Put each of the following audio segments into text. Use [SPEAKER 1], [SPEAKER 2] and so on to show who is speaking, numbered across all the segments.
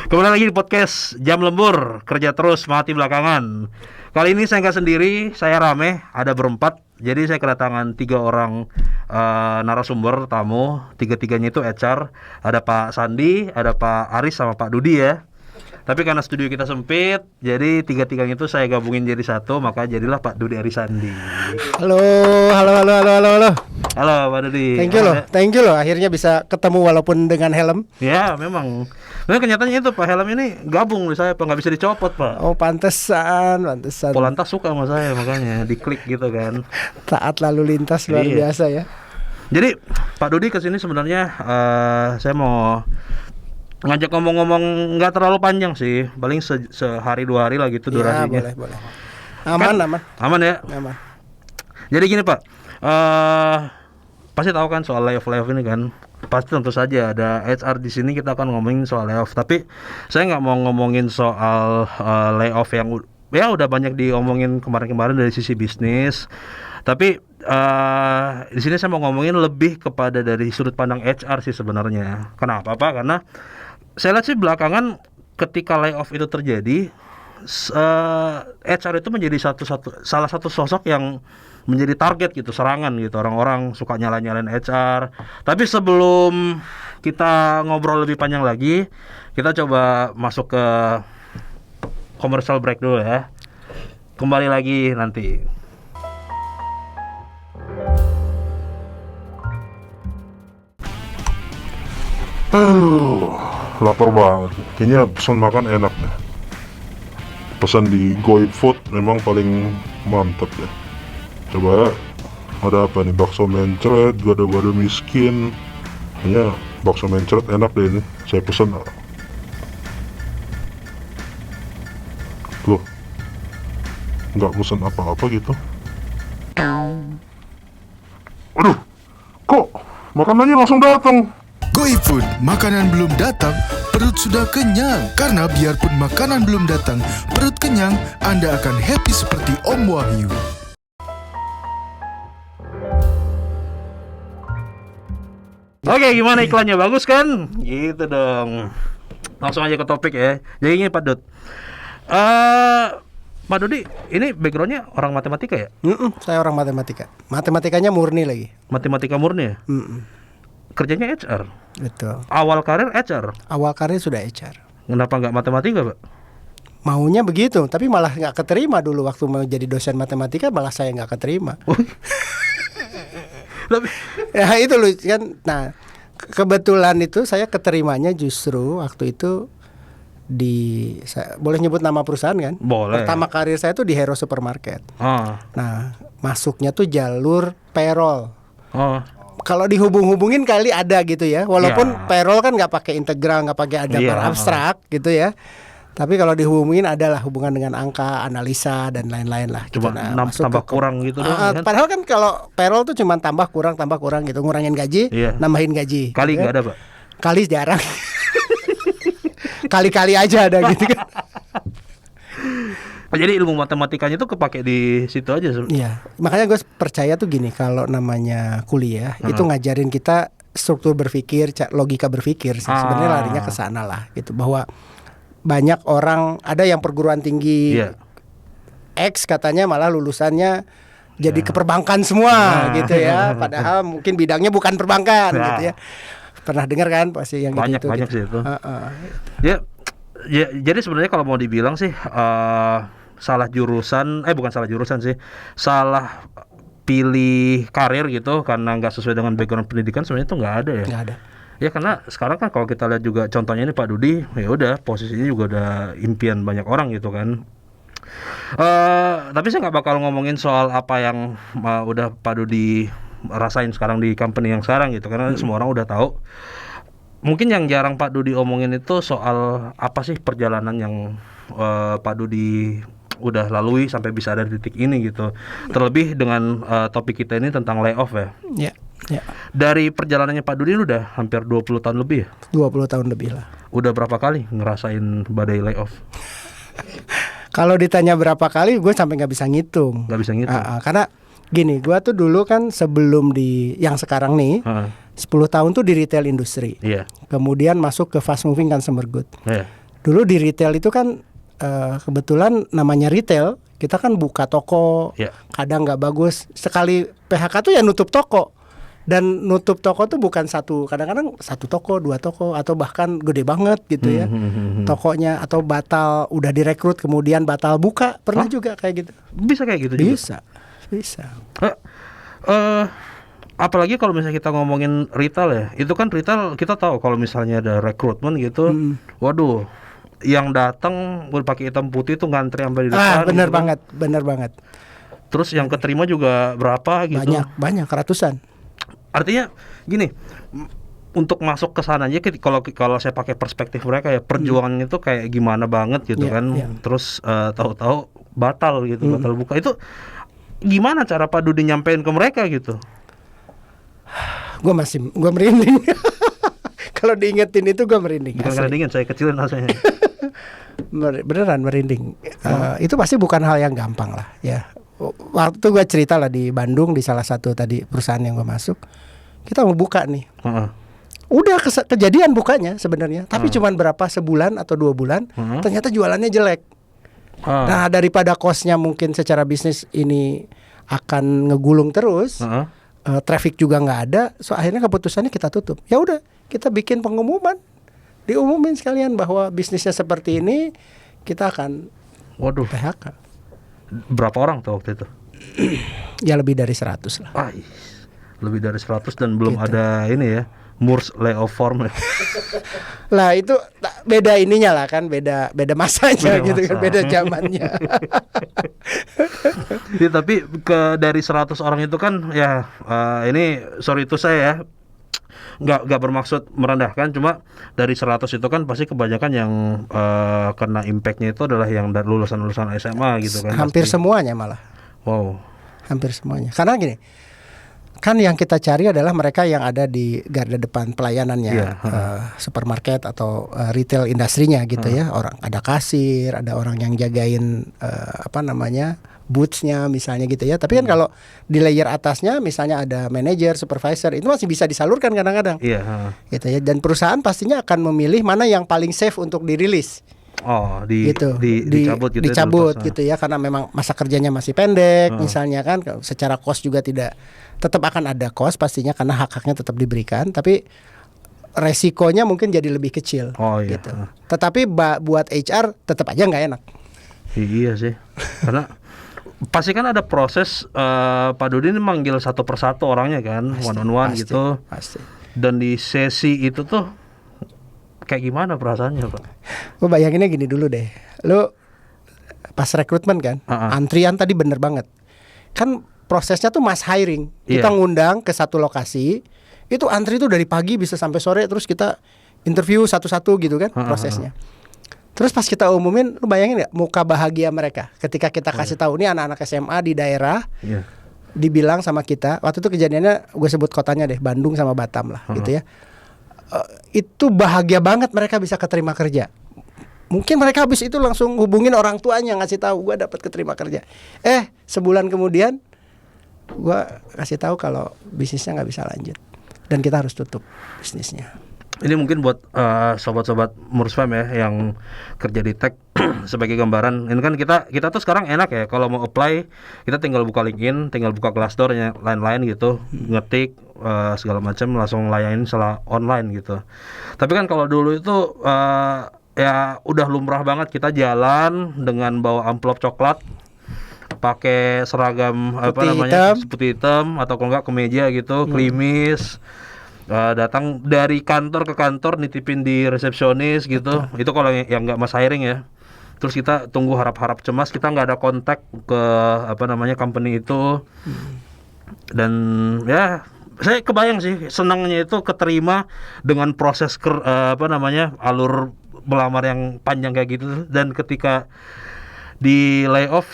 [SPEAKER 1] Kembali lagi di podcast Jam Lembur, kerja terus mati belakangan. Kali ini saya nggak sendiri, saya rame, ada berempat. Jadi saya kedatangan 3 orang narasumber tamu, tiga-tiganya itu HR. Ada Pak Sandi, ada Pak Aris sama Pak Dudi ya. Tapi karena studio kita sempit, jadi tiga-tiganya itu saya gabungin jadi satu, maka jadilah Pak Dudi Aris Sandi.
[SPEAKER 2] Halo.
[SPEAKER 1] Halo Pak Dudi.
[SPEAKER 2] Thank you loh. Akhirnya bisa ketemu walaupun dengan helm.
[SPEAKER 1] Ya memang. Nah kenyataannya itu Pak, helm ini gabung di saya, Pak, nggak bisa dicopot Pak.
[SPEAKER 2] Oh pantesan.
[SPEAKER 1] Polantas suka sama saya, makanya diklik gitu kan.
[SPEAKER 2] Taat lalu lintas luar biasa ya.
[SPEAKER 1] Jadi Pak Dudi kesini sebenarnya saya mau ngajak ngomong-ngomong nggak terlalu panjang sih, paling sehari 2 hari lah gitu durasinya.
[SPEAKER 2] Boleh. Aman.
[SPEAKER 1] Aman ya.
[SPEAKER 2] Aman.
[SPEAKER 1] Jadi gini Pak, pasti tahu kan soal layoff ini kan. Pasti tentu saja ada HR di sini, kita akan ngomongin soal layoff. Tapi saya nggak mau ngomongin soal layoff yang ya udah banyak diomongin kemarin-kemarin dari sisi bisnis. Tapi di sini saya mau ngomongin lebih kepada dari sudut pandang HR sih sebenarnya. Kenapa Pak? Karena saya lihat sih belakangan ketika layoff itu terjadi, HR itu menjadi salah satu sosok yang menjadi target gitu, serangan gitu. Orang-orang suka nyalain HR. Tapi sebelum kita ngobrol lebih panjang lagi, kita coba masuk ke commercial break dulu ya. Kembali lagi nanti.
[SPEAKER 3] Lapar banget. Kayaknya pesan makan enak deh. Pesan di GoFood memang paling mantap ya. Coba ada apa nih? Bakso mencret, gado-gado miskin. Kayaknya bakso mencret enak deh ini. Saya pesan. Loh, nggak pesan apa-apa gitu. Aduh, kok makanannya langsung datang?
[SPEAKER 4] GoFood, makanan belum datang, perut sudah kenyang. Karena biarpun makanan belum datang, perut kenyang, Anda akan happy seperti Om Wahyu.
[SPEAKER 1] Oke, gimana iklannya? Bagus kan? Gitu dong. Langsung aja ke topik ya. Jadi ini Pak Dut. Pak Dudi, ini backgroundnya orang matematika ya?
[SPEAKER 2] Saya orang matematika. Matematikanya murni lagi.
[SPEAKER 1] Matematika murni ya? Kerjanya HR?
[SPEAKER 2] Betul.
[SPEAKER 1] Awal karir HR?
[SPEAKER 2] Awal karir sudah HR.
[SPEAKER 1] Kenapa nggak matematika Pak?
[SPEAKER 2] Maunya begitu, tapi malah nggak keterima dulu waktu mau jadi dosen matematika, malah saya nggak keterima. Ya itu loh kan. Nah kebetulan itu saya keterimanya justru waktu itu boleh nyebut nama perusahaan kan?
[SPEAKER 1] Boleh.
[SPEAKER 2] Pertama karir saya tuh di Hero Supermarket. Nah masuknya tuh jalur payroll. Kalau dihubung-hubungin kali ada gitu ya. Walaupun payroll kan nggak pakai integral, nggak pakai ada abstrak gitu ya. Tapi kalau dihubungin adalah hubungan dengan angka, analisa dan lain-lain lah.
[SPEAKER 1] Cuma tambah kurang gitu doang.
[SPEAKER 2] Padahal kan kalau payroll tuh cuma tambah kurang gitu, ngurangin gaji, nambahin gaji.
[SPEAKER 1] Kali nggak ada Pak?
[SPEAKER 2] Kali jarang. Kali-kali aja ada gitu kan.
[SPEAKER 1] Jadi ilmu matematikanya tuh kepake di situ aja.
[SPEAKER 2] Iya, makanya gue percaya tuh gini, kalau namanya kuliah itu ngajarin kita struktur berpikir, logika berpikir sih. Sebenarnya larinya ke sana lah gitu, bahwa banyak orang ada yang perguruan tinggi X katanya malah lulusannya jadi keperbankan semua gitu ya, padahal mungkin bidangnya bukan perbankan gitu ya. Pernah dengar kan pasti yang
[SPEAKER 1] banyak
[SPEAKER 2] gitu,
[SPEAKER 1] sih itu. Ya, jadi sebenarnya kalau mau dibilang sih salah pilih karir gitu karena nggak sesuai dengan background pendidikan, sebenarnya itu nggak ada ya.
[SPEAKER 2] Nggak ada.
[SPEAKER 1] Ya karena sekarang kan kalau kita lihat juga contohnya ini Pak Dudi, ya udah posisinya juga udah impian banyak orang gitu kan. Tapi saya nggak bakal ngomongin soal apa yang udah Pak Dudi rasain sekarang di company yang sekarang gitu, karena semua orang udah tahu. Mungkin yang jarang Pak Dudi omongin itu soal apa sih perjalanan yang Pak Dudi udah lalui sampai bisa ada di titik ini gitu. Terlebih dengan topik kita ini tentang layoff ya.
[SPEAKER 2] Iya.
[SPEAKER 1] Dari perjalanannya Pak Dudi udah hampir 20 tahun lebih ya?
[SPEAKER 2] 20 tahun lebih lah.
[SPEAKER 1] Udah berapa kali ngerasain badai layoff?
[SPEAKER 2] Kalau ditanya berapa kali, gue sampai nggak bisa ngitung. Karena gini, gue tuh dulu kan sebelum di yang sekarang nih, 10 tahun tuh di retail industri.
[SPEAKER 1] Iya.
[SPEAKER 2] Kemudian masuk ke fast moving consumer good.
[SPEAKER 1] Iya.
[SPEAKER 2] Dulu di retail itu kan kebetulan namanya retail, kita kan buka toko,
[SPEAKER 1] Ya.
[SPEAKER 2] kadang nggak bagus. Sekali PHK tuh ya nutup toko. Dan nutup toko tuh bukan satu, kadang-kadang satu toko, 2 toko, atau bahkan gede banget gitu ya tokonya, atau batal, udah direkrut kemudian batal buka, pernah juga kayak gitu.
[SPEAKER 1] Bisa kayak gitu juga.
[SPEAKER 2] Bisa.
[SPEAKER 1] Apalagi kalau misalnya kita ngomongin retail ya, itu kan retail kita tahu kalau misalnya ada rekrutmen gitu, waduh, yang datang udah pakai hitam putih itu ngantri sampai di depan.
[SPEAKER 2] Bener
[SPEAKER 1] gitu kan.
[SPEAKER 2] bener banget.
[SPEAKER 1] Terus yang keterima juga berapa gitu.
[SPEAKER 2] Banyak ratusan.
[SPEAKER 1] Artinya gini, untuk masuk ke sana aja kalau saya pakai perspektif mereka ya, perjuangan itu kayak gimana banget gitu
[SPEAKER 2] Iya,
[SPEAKER 1] kan.
[SPEAKER 2] iya.
[SPEAKER 1] Terus tahu-tahu batal gitu, batal buka. Itu gimana cara Pak Dudi nyampein ke mereka gitu?
[SPEAKER 2] Gue merinding. Kalau diingetin itu gue merinding.
[SPEAKER 1] Bukan
[SPEAKER 2] asli.
[SPEAKER 1] karena dingin, saya kecilin rasanya.
[SPEAKER 2] Beneran merinding. Itu pasti bukan hal yang gampang lah ya. Waktu gue cerita lah di Bandung, di salah satu tadi perusahaan yang gue masuk, kita mau buka nih. Udah kejadian bukanya sebenarnya, tapi cuman berapa, sebulan atau 2 bulan, ternyata jualannya jelek. Nah, daripada cost-nya mungkin secara bisnis ini akan ngegulung terus, traffic juga nggak ada, so akhirnya keputusannya kita tutup. Ya udah, kita bikin pengumuman, diumumin sekalian bahwa bisnisnya seperti ini, kita akan PHK.
[SPEAKER 1] Berapa orang tuh waktu itu?
[SPEAKER 2] Ya lebih dari 100 lah.
[SPEAKER 1] Lebih dari 100 dan belum
[SPEAKER 2] Gitu.
[SPEAKER 1] ada ini ya, Moores layoff form.
[SPEAKER 2] Lah itu beda ininya lah kan, beda masanya
[SPEAKER 1] Beda
[SPEAKER 2] gitu
[SPEAKER 1] masa.
[SPEAKER 2] kan, beda zamannya.
[SPEAKER 1] Ya, tapi dari 100 orang itu kan ya, ini sorry itu saya ya, nggak bermaksud merendahkan, cuma dari 100 itu kan pasti kebanyakan yang kena impactnya itu adalah yang dari lulusan SMA gitu kan.
[SPEAKER 2] Hampir
[SPEAKER 1] pasti.
[SPEAKER 2] semuanya malah.
[SPEAKER 1] Wow.
[SPEAKER 2] Hampir semuanya. Karena gini, kan yang kita cari adalah mereka yang ada di garda depan pelayanannya,
[SPEAKER 1] Iya,
[SPEAKER 2] supermarket atau retail industrinya gitu ya. Orang ada kasir, ada orang yang jagain booths-nya misalnya gitu ya. Tapi kan kalau di layer atasnya misalnya ada manajer, supervisor, itu masih bisa disalurkan kadang-kadang.
[SPEAKER 1] Iya.
[SPEAKER 2] Gitu ya. Dan perusahaan pastinya akan memilih mana yang paling safe untuk dirilis.
[SPEAKER 1] Gitu. Dicabut gitu.
[SPEAKER 2] Dicabut
[SPEAKER 1] ya,
[SPEAKER 2] gitu ya, karena memang masa kerjanya masih pendek misalnya kan, secara cost juga tetap akan ada cost pastinya karena hak-haknya tetap diberikan, tapi resikonya mungkin jadi lebih kecil gitu. Tetapi buat HR tetap aja nggak enak.
[SPEAKER 1] Iya sih. Karena pasti kan ada proses, Pak Dudi ini manggil satu persatu orangnya kan, one on one gitu.
[SPEAKER 2] Pasti.
[SPEAKER 1] Dan di sesi itu tuh kayak gimana perasaannya, Pak?
[SPEAKER 2] Gue bayanginnya gini dulu deh. Lu pas rekrutmen kan, antrian tadi bener banget. Kan prosesnya tuh mass hiring. Kita ngundang ke satu lokasi, itu antri tuh dari pagi bisa sampai sore, terus kita interview satu-satu gitu kan prosesnya. Terus pas kita umumin, lu bayangin gak muka bahagia mereka ketika kita kasih tahu nih anak-anak SMA di daerah, dibilang sama kita, waktu itu kejadiannya gue sebut kotanya deh, Bandung sama Batam lah gitu ya. Itu bahagia banget mereka bisa keterima kerja. Mungkin mereka habis itu langsung hubungin orang tuanya ngasih tahu gue dapat keterima kerja. Sebulan kemudian gue kasih tahu kalau bisnisnya nggak bisa lanjut dan kita harus tutup bisnisnya.
[SPEAKER 1] Ini mungkin buat sobat-sobat Moores Fam ya yang kerja di tech sebagai gambaran. Ini kan kita tuh sekarang enak ya, kalau mau apply kita tinggal buka LinkedIn, tinggal buka Glassdoor, lain-lain gitu, ngetik segala macam langsung layanin secara online gitu. Tapi kan kalau dulu itu ya udah lumrah banget kita jalan dengan bawa amplop coklat, pakai seragam putih hitam atau kalau enggak kemeja gitu, klimis. Datang dari kantor ke kantor nitipin di resepsionis gitu. Itu kalau yang nggak mas hiring ya. Terus kita tunggu harap-harap cemas, kita nggak ada kontak ke company itu. Dan ya saya kebayang sih senangnya itu keterima dengan proses alur melamar yang panjang kayak gitu. Dan ketika di layoff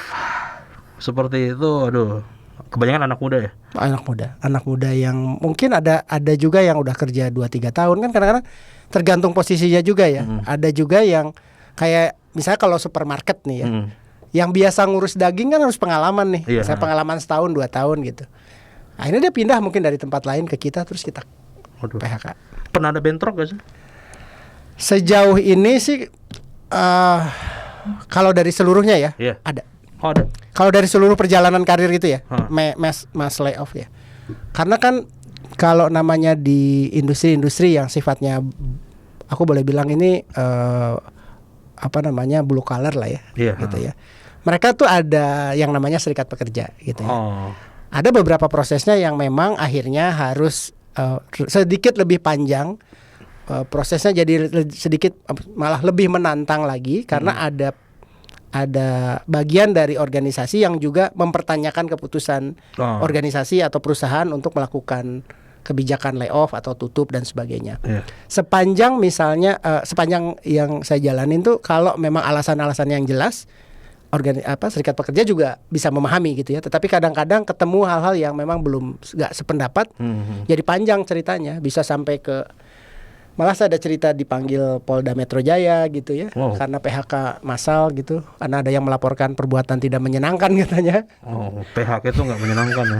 [SPEAKER 1] seperti itu, aduh, kebanyakan anak muda ya. Anak muda yang mungkin ada juga yang udah kerja 2-3 tahun kan, kadang-kadang
[SPEAKER 2] tergantung posisinya juga ya. Ada juga yang kayak misalnya kalau supermarket nih ya, yang biasa ngurus daging kan harus pengalaman nih. Saya pengalaman setahun 2 tahun gitu. Akhirnya dia pindah mungkin dari tempat lain ke kita, terus kita PHK.
[SPEAKER 1] Pernah ada bentrok gak sih?
[SPEAKER 2] Sejauh ini sih Kalau dari seluruhnya ya,
[SPEAKER 1] Iya.
[SPEAKER 2] ada.
[SPEAKER 1] Oh, ada.
[SPEAKER 2] Kalau dari seluruh perjalanan karir gitu ya,
[SPEAKER 1] Hah.
[SPEAKER 2] mass layoff ya. Karena kan kalau namanya di industri-industri yang sifatnya, aku boleh bilang ini apa namanya blue collar lah ya,
[SPEAKER 1] Iya,
[SPEAKER 2] gitu ya. Mereka tuh ada yang namanya serikat pekerja gitu ya.
[SPEAKER 1] Oh.
[SPEAKER 2] Ada beberapa prosesnya yang memang akhirnya harus sedikit lebih panjang. Prosesnya jadi sedikit malah lebih menantang lagi karena ada bagian dari organisasi yang juga mempertanyakan keputusan organisasi atau perusahaan untuk melakukan kebijakan layoff atau tutup dan sebagainya.
[SPEAKER 1] Iya.
[SPEAKER 2] Sepanjang misalnya sepanjang yang saya jalanin tuh kalau memang alasan-alasan yang jelas serikat pekerja juga bisa memahami gitu ya. Tetapi kadang-kadang ketemu hal-hal yang memang belum nggak sependapat. Jadi panjang ceritanya, bisa sampai ke malah saya ada cerita dipanggil Polda Metro Jaya gitu ya.
[SPEAKER 1] Wow.
[SPEAKER 2] Karena PHK massal gitu. Karena ada yang melaporkan perbuatan tidak menyenangkan katanya.
[SPEAKER 1] Oh, PHK itu nggak menyenangkan ya.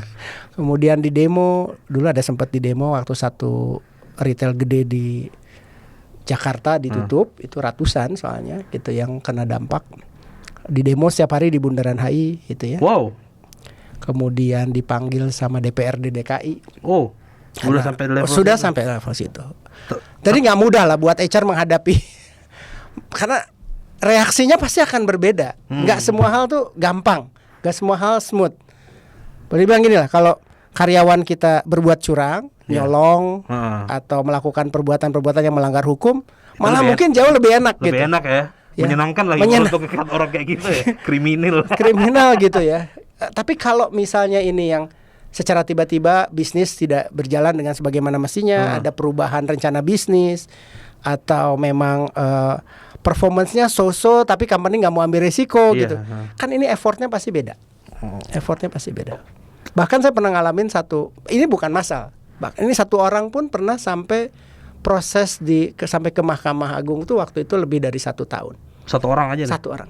[SPEAKER 2] Kemudian di demo, dulu ada sempat di demo waktu satu retail gede di Jakarta ditutup, itu ratusan soalnya gitu yang kena dampak. Di demo setiap hari di Bundaran HI gitu ya.
[SPEAKER 1] Wow.
[SPEAKER 2] Kemudian dipanggil sama DPRD DKI.
[SPEAKER 1] Oh, sudah sampai level
[SPEAKER 2] Sudah
[SPEAKER 1] situ?
[SPEAKER 2] sampai level situ. Jadi nggak mudah lah buat HR menghadapi karena reaksinya pasti akan berbeda. Nggak semua hal tuh gampang, nggak semua hal smooth. Boleh bilang gini lah, kalau karyawan kita berbuat curang, nyolong, atau melakukan perbuatan-perbuatan yang melanggar hukum, malah mungkin jauh lebih enak
[SPEAKER 1] lebih
[SPEAKER 2] gitu.
[SPEAKER 1] enak ya. Menyenangkan lagi untuk orang kayak gitu ya. Kriminal
[SPEAKER 2] gitu ya. Tapi kalau misalnya ini yang secara tiba-tiba bisnis tidak berjalan dengan sebagaimana mestinya, ada perubahan rencana bisnis, atau memang performance-nya so-so tapi company nggak mau ambil risiko gitu. Kan ini effortnya pasti beda. Effortnya pasti beda. Bahkan saya pernah ngalamin ini bukan masal. Ini satu orang pun pernah sampai proses sampai ke Mahkamah Agung tuh waktu itu lebih dari 1 tahun.
[SPEAKER 1] Satu orang aja nih?
[SPEAKER 2] Satu orang.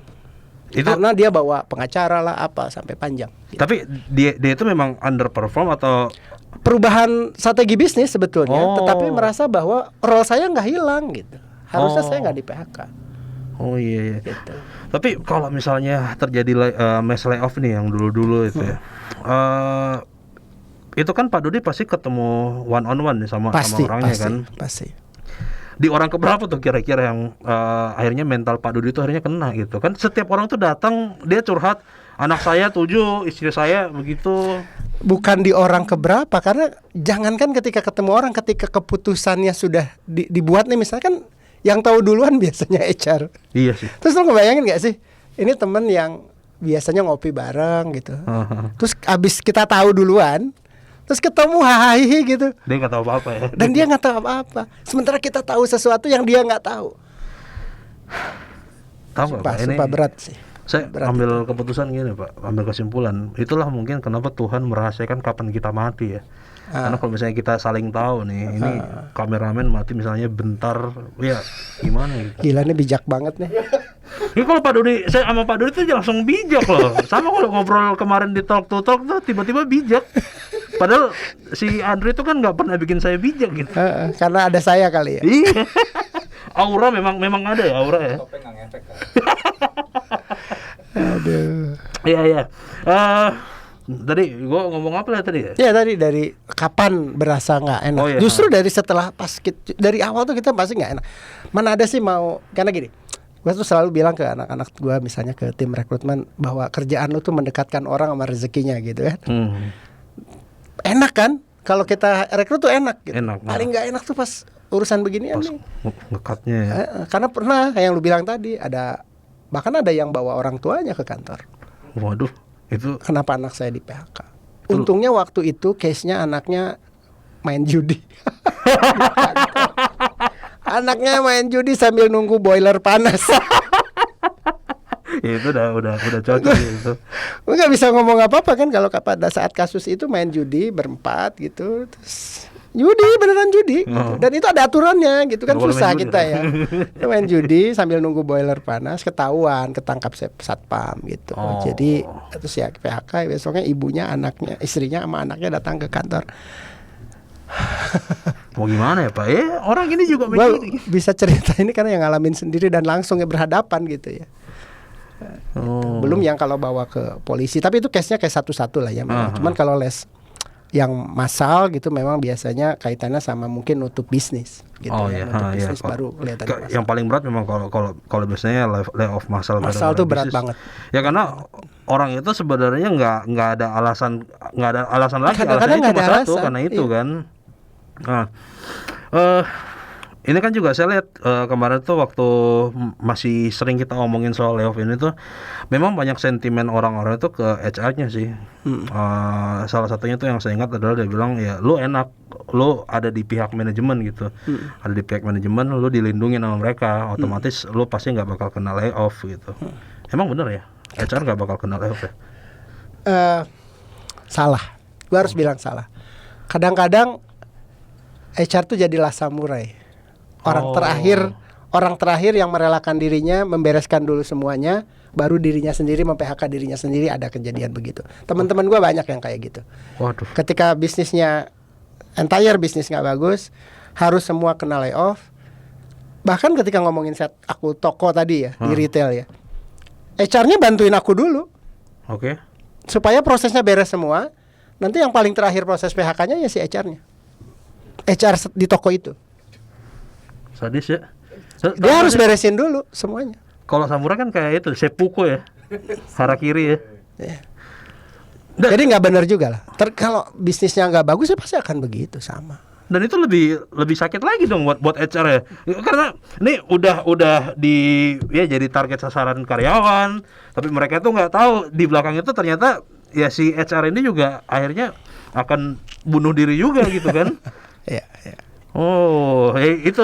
[SPEAKER 1] Itu,
[SPEAKER 2] karena dia bawa pengacara lah apa sampai panjang gitu.
[SPEAKER 1] Tapi dia itu memang underperform atau
[SPEAKER 2] perubahan strategi bisnis sebetulnya, tetapi merasa bahwa role saya nggak hilang gitu. Harusnya saya nggak di PHK.
[SPEAKER 1] Oh iya.
[SPEAKER 2] Gitu.
[SPEAKER 1] Tapi kalau misalnya terjadi mass layoff nih yang dulu-dulu itu ya, itu kan Pak Dudi pasti ketemu one on one nih sama orangnya kan?
[SPEAKER 2] Pasti.
[SPEAKER 1] Di orang keberapa tuh kira-kira yang akhirnya mental Pak Dudi itu akhirnya kena gitu kan? Setiap orang tuh datang dia curhat, anak saya 7, istri saya begitu.
[SPEAKER 2] Bukan di orang keberapa, karena jangankan ketika ketemu orang, ketika keputusannya sudah dibuat nih misalnya kan yang tahu duluan biasanya HR.
[SPEAKER 1] Iya sih.
[SPEAKER 2] Terus lo ngebayangin nggak sih, ini temen yang biasanya ngopi bareng gitu, terus abis kita tahu duluan, terus ketemu hahaha gitu.
[SPEAKER 1] Dia nggak tahu apa-apa ya.
[SPEAKER 2] Dan dia nggak tahu apa-apa. Sementara kita tahu sesuatu yang dia nggak tahu.
[SPEAKER 1] Tahu nggak Pak? Ini
[SPEAKER 2] berat sih.
[SPEAKER 1] Saya ambil keputusan gini Pak, ambil kesimpulan. Itulah mungkin kenapa Tuhan merahasiakan kapan kita mati ya. Karena kalau misalnya kita saling tahu nih, ini kameramen mati misalnya bentar, ya gimana gitu.
[SPEAKER 2] Gila nih bijak banget nih.
[SPEAKER 1] Ini kalau Pak Dudi, saya sama Pak Dudi tuh langsung bijak loh. Sama kalau ngobrol kemarin di Talk to Talk tuh tiba-tiba bijak. Padahal si Andre itu kan nggak pernah bikin saya bijak gitu.
[SPEAKER 2] Karena ada saya kali ya.
[SPEAKER 1] Iya. Aura memang ada ya aura ya.
[SPEAKER 5] Topeng nggak ngefek kan?
[SPEAKER 2] Aduh.
[SPEAKER 1] Iya. Tadi gua ngomong apa lah tadi ya?
[SPEAKER 2] Ya tadi dari kapan berasa nggak enak.
[SPEAKER 1] Oh, iya.
[SPEAKER 2] Justru dari setelah dari awal tuh kita pasti nggak enak. Mana ada sih karena gini. Gue tuh selalu bilang ke anak-anak gue misalnya ke tim rekrutmen bahwa kerjaan lu tuh mendekatkan orang sama rezekinya gitu kan. Enak kan? Kalau kita rekrut tuh enak gitu. Paling nggak enak tuh pas urusan beginian nih.
[SPEAKER 1] Ngekatnya ya.
[SPEAKER 2] Karena pernah yang lu bilang tadi bahkan ada yang bawa orang tuanya ke kantor.
[SPEAKER 1] Waduh, itu
[SPEAKER 2] kenapa anak saya di PHK? Untungnya waktu itu case-nya anaknya main judi. Anaknya main judi sambil nunggu boiler panas.
[SPEAKER 1] Itu udah cocok itu.
[SPEAKER 2] Gue nggak bisa ngomong apa-apa kan kalau pada saat kasus itu main judi berempat gitu, terus beneran judi gitu. Dan itu ada aturannya gitu kan, susah kita ya. Main judi sambil nunggu boiler panas, ketahuan, ketangkap satpam gitu. Jadi terus ya PHK, besoknya ibunya, anaknya, istrinya sama anaknya datang ke kantor.
[SPEAKER 1] Mau gimana ya Pak? Orang ini juga
[SPEAKER 2] Gua
[SPEAKER 1] begini.
[SPEAKER 2] bisa cerita ini karena yang ngalamin sendiri dan langsung ya berhadapan gitu ya.
[SPEAKER 1] Oh.
[SPEAKER 2] Belum yang kalau bawa ke polisi, tapi itu case-nya kayak satu-satu lah ya memang. Cuman kalau yang massal gitu memang biasanya kaitannya sama mungkin nutup bisnis gitu
[SPEAKER 1] Oh
[SPEAKER 2] ya.
[SPEAKER 1] iya,
[SPEAKER 2] Nutup
[SPEAKER 1] iya.
[SPEAKER 2] bisnis baru kelihatan massal.
[SPEAKER 1] Yang paling berat memang kalau biasanya layoff massal.
[SPEAKER 2] Massal
[SPEAKER 1] gara-gara
[SPEAKER 2] tuh berat
[SPEAKER 1] bisnis.
[SPEAKER 2] banget.
[SPEAKER 1] Ya karena orang itu sebenarnya nggak ada alasan lagi.
[SPEAKER 2] Kadang-kadang
[SPEAKER 1] Alasannya
[SPEAKER 2] nggak
[SPEAKER 1] cuma
[SPEAKER 2] ada
[SPEAKER 1] satu
[SPEAKER 2] alasan,
[SPEAKER 1] karena itu
[SPEAKER 2] iya.
[SPEAKER 1] kan. Nah, ini kan juga saya lihat kemarin tuh waktu masih sering kita ngomongin soal layoff ini tuh, memang banyak sentimen orang-orang itu ke HR-nya sih. Salah satunya tuh yang saya ingat adalah dia bilang ya lu enak, lu ada di pihak manajemen gitu, ada di pihak manajemen, lu dilindungi sama mereka, otomatis lu pasti nggak bakal kena layoff gitu. Emang bener ya, HR nggak bakal kena layoff ya?
[SPEAKER 2] Salah. Gua harus bilang salah. Kadang-kadang HR tuh jadilah samurai. Orang terakhir yang merelakan dirinya membereskan dulu semuanya, baru dirinya sendiri mem-PHK dirinya sendiri. Ada kejadian begitu. Teman-teman gue banyak yang kayak gitu.
[SPEAKER 1] Waduh.
[SPEAKER 2] Ketika bisnisnya entire bisnis nggak bagus, harus semua kena layoff. Bahkan ketika ngomongin aku toko tadi ya di retail ya, HR-nya bantuin aku dulu
[SPEAKER 1] Oke.
[SPEAKER 2] supaya prosesnya beres semua. Nanti yang paling terakhir proses PHK-nya ya si HR-nya, HR di toko itu.
[SPEAKER 1] Sadis ya.
[SPEAKER 2] Dia harus beresin dulu semuanya.
[SPEAKER 1] Kalau samurai kan kayak itu seppuku ya, harakiri ya.
[SPEAKER 2] Ya. Jadi nggak benar juga lah. Kalau bisnisnya nggak bagus ya pasti akan begitu sama.
[SPEAKER 1] Dan itu lebih sakit lagi dong buat HR ya. Karena ini udah jadi target sasaran karyawan, tapi mereka tuh nggak tahu di belakang itu ternyata ya si HR ini juga akhirnya akan bunuh diri juga gitu kan.
[SPEAKER 2] Ya.
[SPEAKER 1] Oh, itu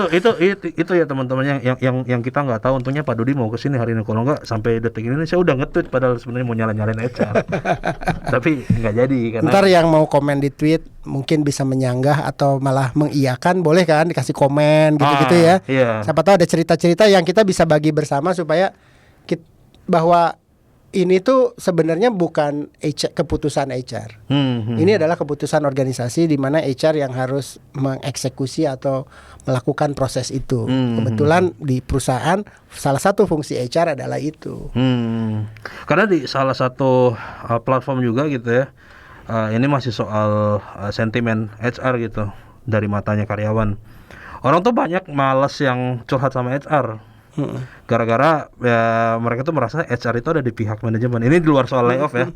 [SPEAKER 1] ya teman-teman yang kita nggak tahu. Untungnya Pak Dudi mau kesini hari ini. Kalau nggak sampai detik ini saya udah nge-tweet padahal sebenarnya mau nyalain HR. Tapi nggak jadi karena.
[SPEAKER 2] Ntar yang mau komen di tweet mungkin bisa menyanggah atau malah mengiyakan, boleh kan dikasih komen gitu-gitu ya.
[SPEAKER 1] Iya.
[SPEAKER 2] Siapa tahu ada cerita-cerita yang kita bisa bagi bersama supaya bahwa ini tuh sebenarnya bukan keputusan HR. Ini adalah keputusan organisasi di mana HR yang harus mengeksekusi atau melakukan proses itu. Kebetulan di perusahaan salah satu fungsi HR adalah itu.
[SPEAKER 1] Karena di salah satu platform juga gitu ya, ini masih soal sentimen HR gitu dari matanya karyawan. Orang tuh banyak males yang curhat sama HR. Gara-gara ya mereka tuh merasa HR itu ada di pihak manajemen. Ini di luar soal layoff ya.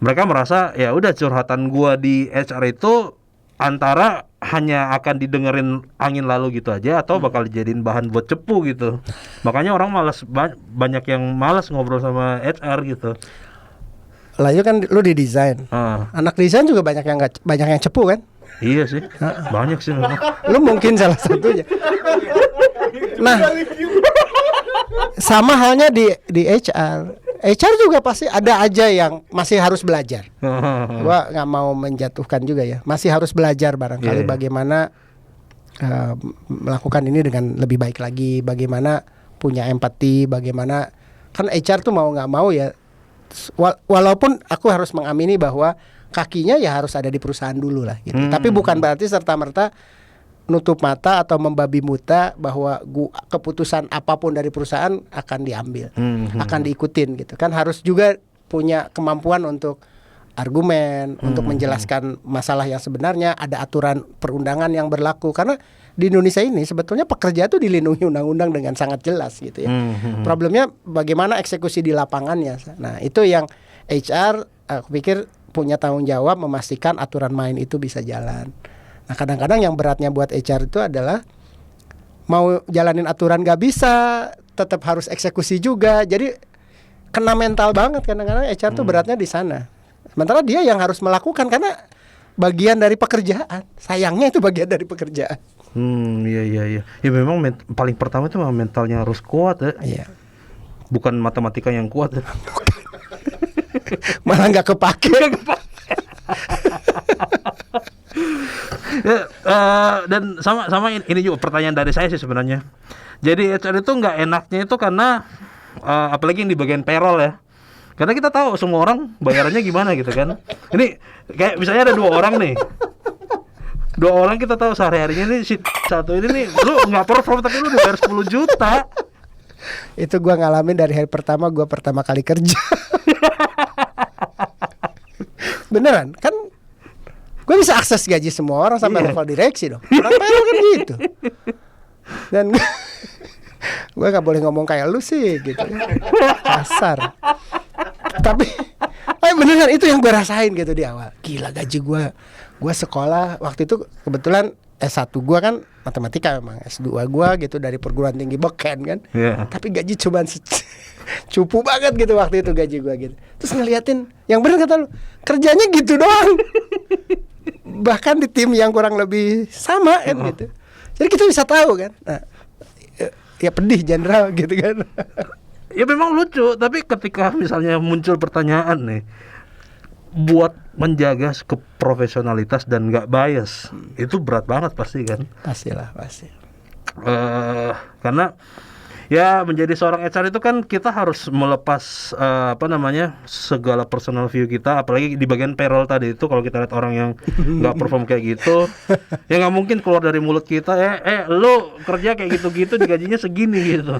[SPEAKER 1] Mereka merasa ya udah curhatan gua di HR itu antara hanya akan didengerin angin lalu gitu aja atau bakal dijadiin bahan buat cepu gitu. Makanya orang malas, banyak yang malas ngobrol sama HR gitu.
[SPEAKER 2] Lah itu kan lu di desain. Anak desain juga banyak yang cepu kan?
[SPEAKER 1] Iya sih. Banyak sih memang.
[SPEAKER 2] Lu mungkin salah satunya. Nah, sama halnya di HR. HR juga pasti ada aja yang masih harus belajar. Gua nggak mau menjatuhkan juga ya. Masih harus belajar barangkali bagaimana melakukan ini dengan lebih baik lagi. Bagaimana punya empati. Bagaimana kan HR tuh mau nggak mau ya. Walaupun aku harus mengamini bahwa kakinya ya harus ada di perusahaan dulu lah gitu. Tapi bukan berarti serta-merta nutup mata atau membabi buta bahwa keputusan apapun dari perusahaan akan diambil, akan diikutin gitu kan. Harus juga punya kemampuan untuk argumen, untuk menjelaskan masalah yang sebenarnya. Ada aturan perundangan yang berlaku karena di Indonesia ini sebetulnya pekerja itu dilindungi undang-undang dengan sangat jelas gitu ya. Problemnya bagaimana eksekusi di lapangannya. Nah itu yang HR aku pikir punya tanggung jawab memastikan aturan main itu bisa jalan. Nah kadang-kadang yang beratnya buat HR itu adalah mau jalanin aturan gak bisa, tetap harus eksekusi juga. Jadi kena mental banget kadang-kadang HR tuh beratnya di sana. Sementara dia yang harus melakukan karena bagian dari pekerjaan. Sayangnya itu bagian dari pekerjaan.
[SPEAKER 1] Iya. Ya memang paling pertama itu memang mentalnya harus kuat ya.
[SPEAKER 2] Iya.
[SPEAKER 1] Bukan matematika yang kuat ya.
[SPEAKER 2] Malah nggak kepake.
[SPEAKER 1] Ya, dan sama ini juga pertanyaan dari saya sih sebenarnya. Jadi HR itu nggak enaknya itu karena apalagi yang di bagian payroll ya. Karena kita tahu semua orang bayarannya gimana gitu kan. Ini kayak misalnya ada 2 orang nih. Dua orang kita tahu sehari-harinya nih si satu ini nih, lu nggak perform tapi lu dibayar 10 juta.
[SPEAKER 2] Itu gua ngalamin dari hari pertama gua pertama kali kerja. Beneran kan, gue bisa akses gaji semua orang sampai level direksi dong. Orang payroll kan gitu. Dan gue gak boleh ngomong kayak lu sih gitu, kasar. Tapi beneran itu yang gue rasain gitu di awal. Gila gaji gue sekolah waktu itu kebetulan S1 gue kan matematika, memang S2 gue gitu dari perguruan tinggi Beken kan. Tapi gaji cuman cupu banget gitu waktu itu gaji gue gitu. Terus ngeliatin yang bener kata lu, kerjanya gitu doang. Bahkan di tim yang kurang lebih sama kan gitu. Jadi kita bisa tahu kan. Nah, ya pedih jenderal gitu kan.
[SPEAKER 1] Ya memang lucu, tapi ketika misalnya muncul pertanyaan nih, buat menjaga keprofesionalitas dan nggak bias, itu berat banget pasti kan?
[SPEAKER 2] Pastilah, pasti.
[SPEAKER 1] Karena ya menjadi seorang HR itu kan kita harus melepas segala personal view kita, apalagi di bagian payroll tadi itu kalau kita lihat orang yang nggak perform kayak gitu, ya nggak mungkin keluar dari mulut kita lu kerja kayak gitu-gitu digajinya segini gitu.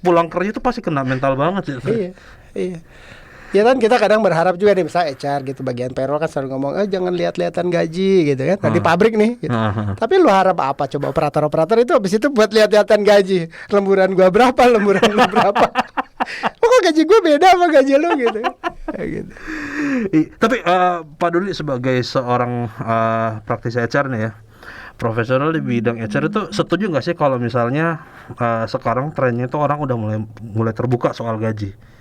[SPEAKER 1] Pulang kerja itu pasti kena mental banget sih.
[SPEAKER 2] Iya. Ya kan kita kadang berharap juga nih, misalnya HR gitu bagian payroll kan selalu ngomong jangan lihat-lihatan gaji gitu kan. Nah, di pabrik nih gitu. Tapi lu harap apa coba operator-operator itu habis itu buat lihat-lihatan gaji. Lemburan gua berapa, lemburan lu berapa. Kok gaji gua beda sama gaji lu gitu. Kayak gitu.
[SPEAKER 1] Tapi Pak Duli sebagai seorang praktisi HR nih ya, profesional di bidang HR itu setuju nggak sih kalau misalnya sekarang trennya itu orang udah mulai terbuka soal gaji?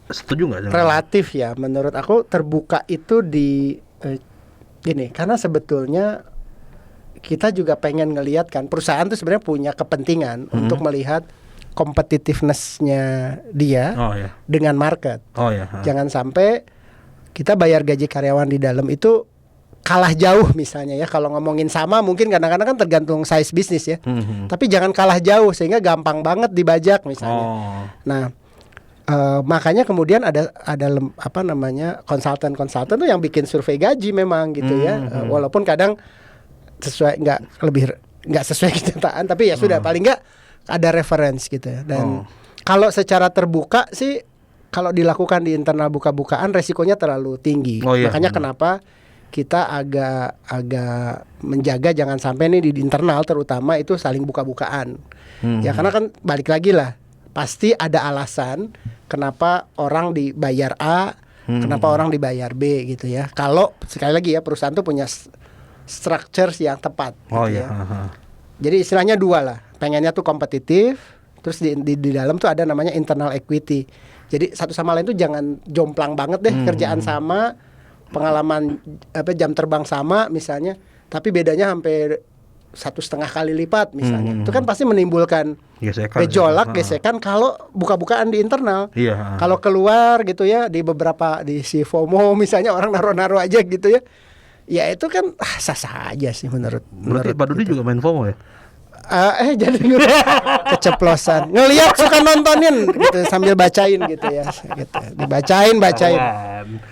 [SPEAKER 1] Setuju nggak?
[SPEAKER 2] Relatif ya, menurut aku terbuka itu di gini, karena sebetulnya kita juga pengen ngelihat kan perusahaan tuh sebenarnya punya kepentingan untuk melihat competitiveness-nya dia dengan market. Jangan sampai kita bayar gaji karyawan di dalam itu kalah jauh misalnya ya. Kalau ngomongin sama mungkin kadang-kadang kan tergantung size bisnis ya. Tapi jangan kalah jauh sehingga gampang banget dibajak misalnya. Nah, makanya kemudian ada konsultan tuh yang bikin survei gaji memang gitu ya. Walaupun kadang nggak sesuai kenyataan, tapi ya sudah paling nggak ada reference gitu ya. Dan kalau secara terbuka sih, kalau dilakukan di internal buka-bukaan resikonya terlalu tinggi. Makanya kenapa kita agak menjaga jangan sampai nih di internal terutama itu saling buka-bukaan. Ya karena kan balik lagi lah, pasti ada alasan kenapa orang dibayar A, kenapa orang dibayar B gitu ya. Kalau sekali lagi ya perusahaan tuh punya structures yang tepat gitu ya. Jadi istilahnya dua lah, pengennya tuh kompetitif, terus di dalam tuh ada namanya internal equity. Jadi satu sama lain tuh jangan jomplang banget deh, kerjaan sama, pengalaman jam terbang sama misalnya, tapi bedanya hampir 1,5 kali lipat misalnya. Itu kan pasti menimbulkan gesekan kalau buka-bukaan di internal. Kalau keluar gitu ya di si FOMO misalnya orang naruh-naruh aja gitu ya. Ya itu kan sah-sah aja sih menurut
[SPEAKER 1] Pak Dudi juga main FOMO ya?
[SPEAKER 2] Jadi keceplosan. Ngelihat suka nontonin gitu sambil bacain gitu ya. Gitu. Dibacain.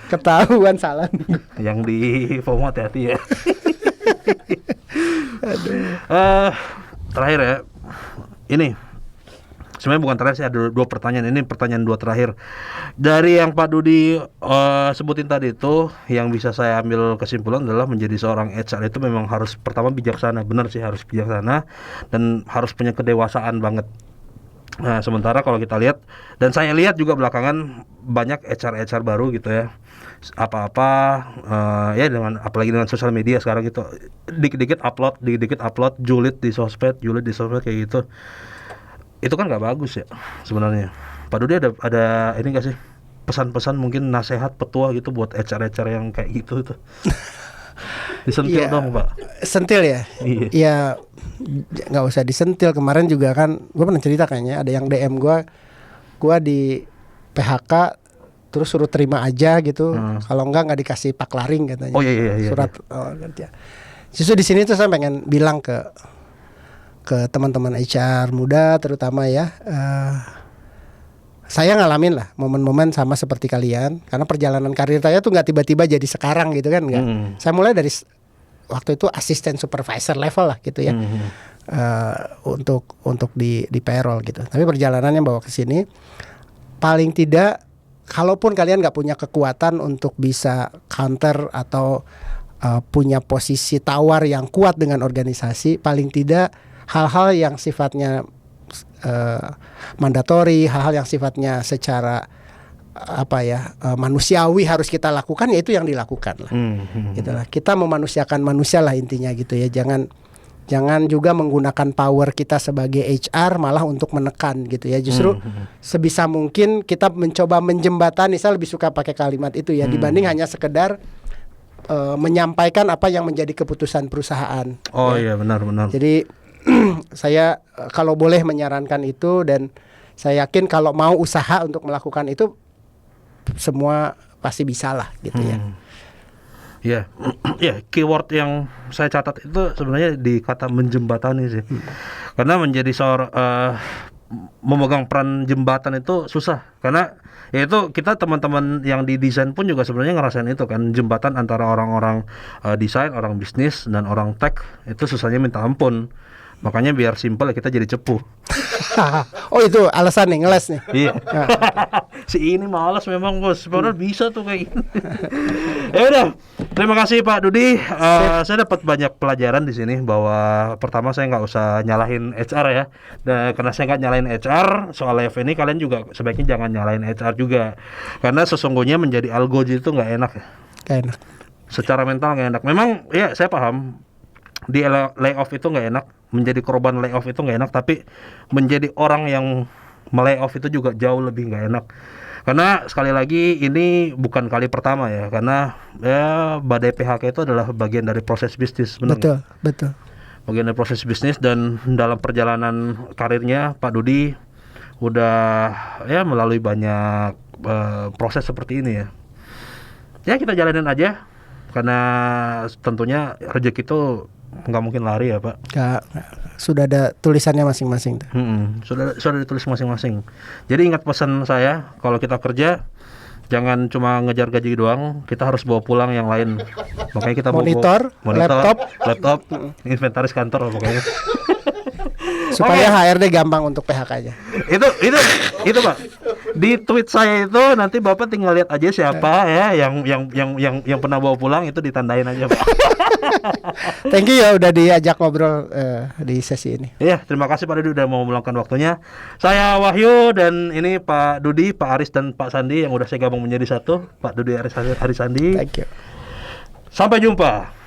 [SPEAKER 2] Ketahuan salah.
[SPEAKER 1] Yang di FOMO hati-hati ya. Terakhir ya, ini sebenarnya bukan terakhir sih, ada dua pertanyaan. Ini pertanyaan dua terakhir dari yang Pak Dudi sebutin tadi itu. Yang bisa saya ambil kesimpulan adalah menjadi seorang HR itu memang harus pertama bijaksana. Benar sih, harus bijaksana dan harus punya kedewasaan banget. Nah, sementara kalau kita lihat, dan saya lihat juga belakangan banyak HR baru gitu ya, ya dengan apalagi dengan sosial media sekarang gitu, dikit-dikit upload, julid di sosmed kayak gitu. Itu kan nggak bagus ya sebenarnya. Pak Dudi ada ini nggak sih pesan-pesan mungkin nasihat petua gitu buat HR yang kayak gitu itu? Disentil dong Pak.
[SPEAKER 2] Sentil ya? Iya. Nggak usah disentil. Kemarin juga kan gue pernah cerita kayaknya ada yang DM gue di PHK terus suruh terima aja gitu. Kalau nggak dikasih paklaring katanya.
[SPEAKER 1] Iya.
[SPEAKER 2] Surat kerja. Justru di sini tuh saya pengen bilang ke teman-teman HR muda terutama ya. Saya ngalamin lah momen-momen sama seperti kalian, karena perjalanan karir saya tuh nggak tiba-tiba jadi sekarang gitu kan, nggak. Saya mulai dari waktu itu asisten supervisor level lah gitu ya. Untuk di payroll gitu. Tapi perjalanannya bawa ke sini, paling tidak kalaupun kalian nggak punya kekuatan untuk bisa counter atau punya posisi tawar yang kuat dengan organisasi, paling tidak hal-hal yang sifatnya mandatori, hal-hal yang sifatnya secara manusiawi harus kita lakukan, ya itu yang dilakukan lah. Gitulah. Kita memanusiakan manusia lah intinya gitu ya. Jangan juga menggunakan power kita sebagai HR malah untuk menekan gitu ya. Justru sebisa mungkin kita mencoba menjembatani. Saya lebih suka pakai kalimat itu ya, dibanding hanya sekedar menyampaikan apa yang menjadi keputusan perusahaan.
[SPEAKER 1] Oh
[SPEAKER 2] ya.
[SPEAKER 1] iya, benar-benar.
[SPEAKER 2] Jadi saya kalau boleh menyarankan itu, dan saya yakin kalau mau usaha untuk melakukan itu semua pasti bisa lah gitu ya.
[SPEAKER 1] Ya, ya, keyword yang saya catat itu sebenarnya di kata menjembatani sih. Karena menjadi seorang memegang peran jembatan itu susah. Karena ya itu kita teman-teman yang di desain pun juga sebenarnya ngerasain itu kan, jembatan antara orang-orang desain, orang bisnis dan orang tech itu susahnya minta ampun. Makanya biar simpel ya kita jadi cepu.
[SPEAKER 2] Oh itu alasan nih, ngeles nih.
[SPEAKER 1] Iya. Si ini malas memang bos, padahal bisa tuh kayak gini. Ya udah, terima kasih Pak Dudi. Saya dapat banyak pelajaran di sini, bahwa pertama saya nggak usah nyalahin HR ya. Karena saya nggak nyalahin HR soal live ini, kalian juga sebaiknya jangan nyalahin HR juga. Karena sesungguhnya menjadi algoji itu nggak enak ya.
[SPEAKER 2] Gak enak.
[SPEAKER 1] Secara mental nggak enak. Memang ya saya paham di layoff itu nggak enak, menjadi korban layoff itu nggak enak, tapi menjadi orang yang melayoff itu juga jauh lebih nggak enak. Karena sekali lagi ini bukan kali pertama ya, karena ya badai PHK itu adalah bagian dari proses bisnis, benar.
[SPEAKER 2] Betul.
[SPEAKER 1] Bagian dari proses bisnis, dan dalam perjalanan karirnya Pak Dudi udah ya melalui banyak proses seperti ini ya. Ya kita jalanin aja, karena tentunya rezeki itu nggak mungkin lari ya Pak.
[SPEAKER 2] Sudah ada tulisannya masing-masing.
[SPEAKER 1] Sudah ditulis masing-masing. Jadi ingat pesan saya, kalau kita kerja jangan cuma ngejar gaji doang, kita harus bawa pulang yang lain. Makanya kita
[SPEAKER 2] monitor,
[SPEAKER 1] laptop, inventaris kantor pokoknya.
[SPEAKER 2] Supaya HRD gampang untuk PHK-nya.
[SPEAKER 1] Itu Pak. Di tweet saya itu nanti Bapak tinggal lihat aja siapa ya yang pernah bawa pulang, itu ditandain aja Pak.
[SPEAKER 2] Thank you ya udah diajak ngobrol di sesi ini.
[SPEAKER 1] Iya, terima kasih Pak Dudi udah mau meluangkan waktunya. Saya Wahyu, dan ini Pak Dudi, Pak Aris dan Pak Sandi yang udah saya gabung menjadi satu. Pak Dudi Aris Sandi.
[SPEAKER 2] Thank you.
[SPEAKER 1] Sampai jumpa.